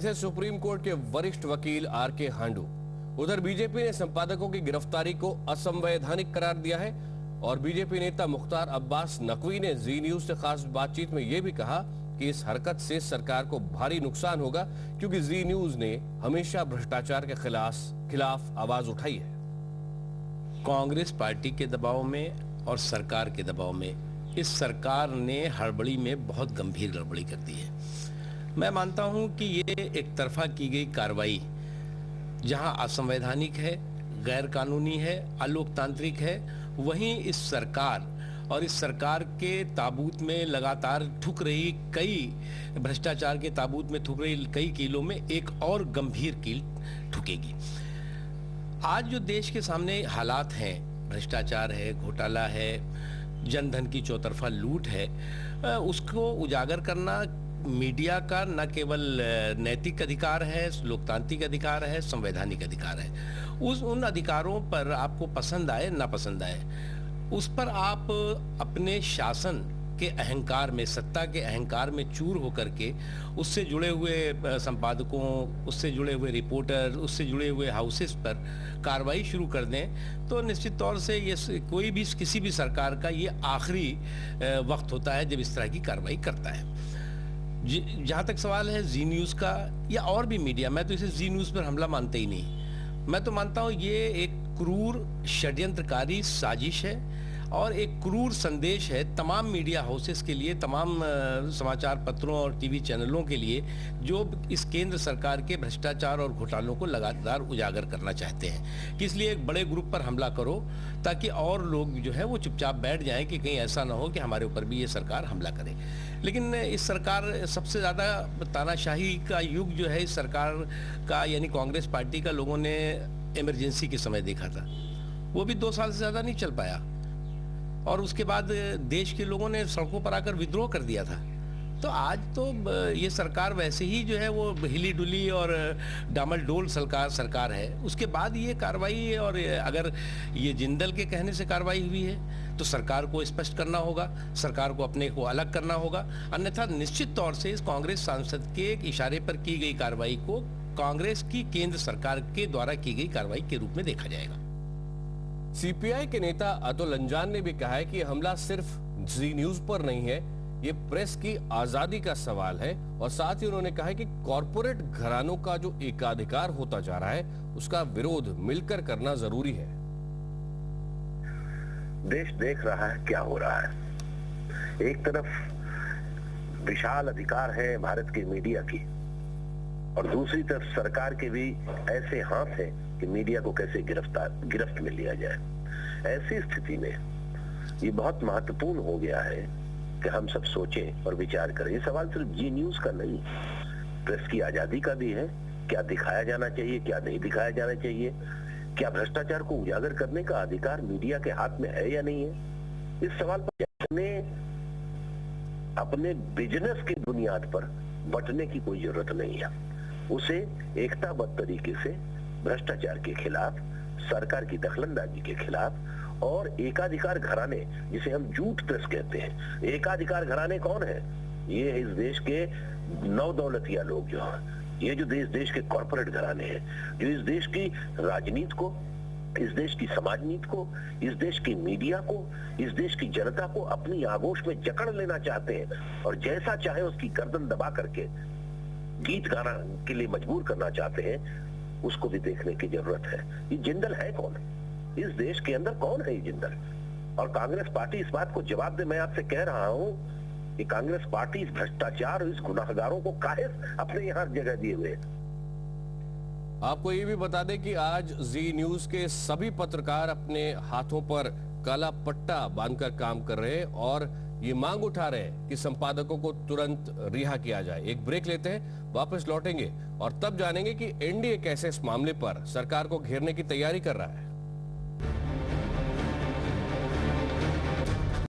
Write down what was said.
थे supreme court के वरिष्ठ वकील आर.के. हांडू। उधर बीजेपी ने संपादकों की गिरफ्तारी को असंवैधानिक करार दिया है और बीजेपी नेता मुख्तार अब्बास नकवी ने जी न्यूज से खास बातचीत में यह भी कहा कि इस हरकत से सरकार को भारी नुकसान होगा, क्योंकि जी न्यूज ने हमेशा भ्रष्टाचार के खिलाफ आवाज उठाई है। कांग्रेस पार्टी के दबाव में और सरकार के दबाव में इस सरकार ने हड़बड़ी में बहुत गंभीर गड़बड़ी कर दी है। मैं मानता हूं कि ये एक तरफा की गई कार्रवाई जहां असंवैधानिक है, गैर कानूनी है, अलोकतांत्रिक है, वहीं इस सरकार और इस सरकार के ताबूत में लगातार ठुक रही कई भ्रष्टाचार के ताबूत में ठुक रही कई कीलों में एक और गंभीर कील ठुकेगी। आज जो देश के सामने हालात हैं, भ्रष्टाचार है, घोटाला है, जनधन की चौतरफा लूट है, उसको उजागर करना मीडिया का न केवल नैतिक अधिकार है, लोकतांत्रिक अधिकार है, संवैधानिक अधिकार है। उन अधिकारों पर आपको पसंद आए ना पसंद आए, उस पर आप अपने शासन के अहंकार में, सत्ता के अहंकार में चूर होकर के उससे जुड़े हुए संपादकों, उससे जुड़े हुए रिपोर्टर, उससे जुड़े हुए हाउसेस पर कार्रवाई शुरू कर दें तो निश्चित तौर से ये कोई भी किसी भी सरकार का ये आखिरी वक्त होता है जब इस तरह की कार्रवाई करता है। जहाँ तक सवाल है जी न्यूज़ का या और भी मीडिया, मैं तो इसे जी न्यूज़ पर हमला मानते ही नहीं। मैं तो मानता हूँ ये एक क्रूर षड्यंत्रकारी साजिश है और एक क्रूर संदेश है तमाम मीडिया हाउसेस के लिए, तमाम समाचार पत्रों और टीवी चैनलों के लिए जो इस केंद्र सरकार के भ्रष्टाचार और घोटालों को लगातार उजागर करना चाहते हैं कि इसलिए एक बड़े ग्रुप पर हमला करो ताकि और लोग जो है वो चुपचाप बैठ जाएं कि कहीं ऐसा ना हो कि हमारे ऊपर भी ये सरकार हमला करे। लेकिन इस सरकार सबसे ज़्यादा तानाशाही का युग जो है इस सरकार का, यानी कांग्रेस पार्टी का, लोगों ने इमरजेंसी के समय देखा था। वो भी 2 साल से ज़्यादा नहीं चल पाया और उसके बाद देश के लोगों ने सड़कों पर आकर विद्रोह कर दिया था। तो आज तो ये सरकार वैसे ही जो है वो हिली डुली और डामाडोल सरकार है। उसके बाद ये कार्रवाई, और अगर ये जिंदल के कहने से कार्रवाई हुई है तो सरकार को स्पष्ट करना होगा, सरकार को अपने को अलग करना होगा, अन्यथा निश्चित तौर से इस कांग्रेस सांसद के एक इशारे पर की गई कार्रवाई को कांग्रेस की केंद्र सरकार के द्वारा की गई कार्रवाई के रूप में देखा जाएगा। सीपीआई के नेता अतुल अंजान ने भी कहा है कि हमला सिर्फ जी न्यूज पर नहीं है, ये प्रेस की आजादी का सवाल है, और साथ ही उन्होंने कहा है कि कॉरपोरेट घरानों का जो एकाधिकार होता जा रहा है उसका विरोध मिलकर करना जरूरी है। देश देख रहा है क्या हो रहा है। एक तरफ विशाल अधिकार है भारत की मीडिया की और दूसरी तरफ सरकार के भी ऐसे हाथ हैं कि मीडिया को कैसे गिरफ्त में लिया जाए। ऐसी स्थिति में ये बहुत महत्वपूर्ण हो गया है कि हम सब सोचें और विचार करें। ये सवाल सिर्फ जी न्यूज का नहीं, प्रेस की आजादी का भी है। क्या दिखाया जाना चाहिए, क्या नहीं दिखाया जाना चाहिए, क्या भ्रष्टाचार को उजागर करने का अधिकार मीडिया के हाथ में है या नहीं है। इस सवाल पर अपने बिजनेस की बुनियाद पर बंटने की कोई जरूरत नहीं है। उसे एकताबद्ध तरीके से भ्रष्टाचार के खिलाफ, सरकार की दखलंदाजी के खिलाफ और एकाधिकार घराने, जिसे हम झूठ प्रेस कहते हैं, एकाधिकार घराने कौन है? ये इस देश के नवदौलतिया लोग जो हैं, ये जो देश के कॉर्पोरेट घराने हैं, जो इस देश की राजनीति को, इस देश की समाज नीति को, इस देश की मीडिया को, इस देश की जनता को अपनी आगोश में जकड़ लेना चाहते हैं और जैसा चाहे उसकी गर्दन दबा करके गीत गाना के लिए मजबूर करना चाहते हैं। उसको भी देखने की जरूरत है। ये जिंदल है कौन? इस देश के अंदर कौन है ये जिंदल? और कांग्रेस पार्टी इस बात को जवाब दे। मैं आपसे कह रहा हूं कि कांग्रेस पार्टी इस भ्रष्टाचार और इस गुनाहगारों को काहे अपने यहां जगह दिए हुए। आपको ये भी बता दें कि आज जी न्यूज के सभी पत्रकार अपने हाथों पर काला पट्टा बांधकर काम कर रहे हैं और ये मांग उठा रहे हैं कि संपादकों को तुरंत रिहा किया जाए। एक ब्रेक लेते हैं, वापस लौटेंगे और तब जानेंगे कि एनडीए कैसे इस मामले पर सरकार को घेरने की तैयारी कर रहा है।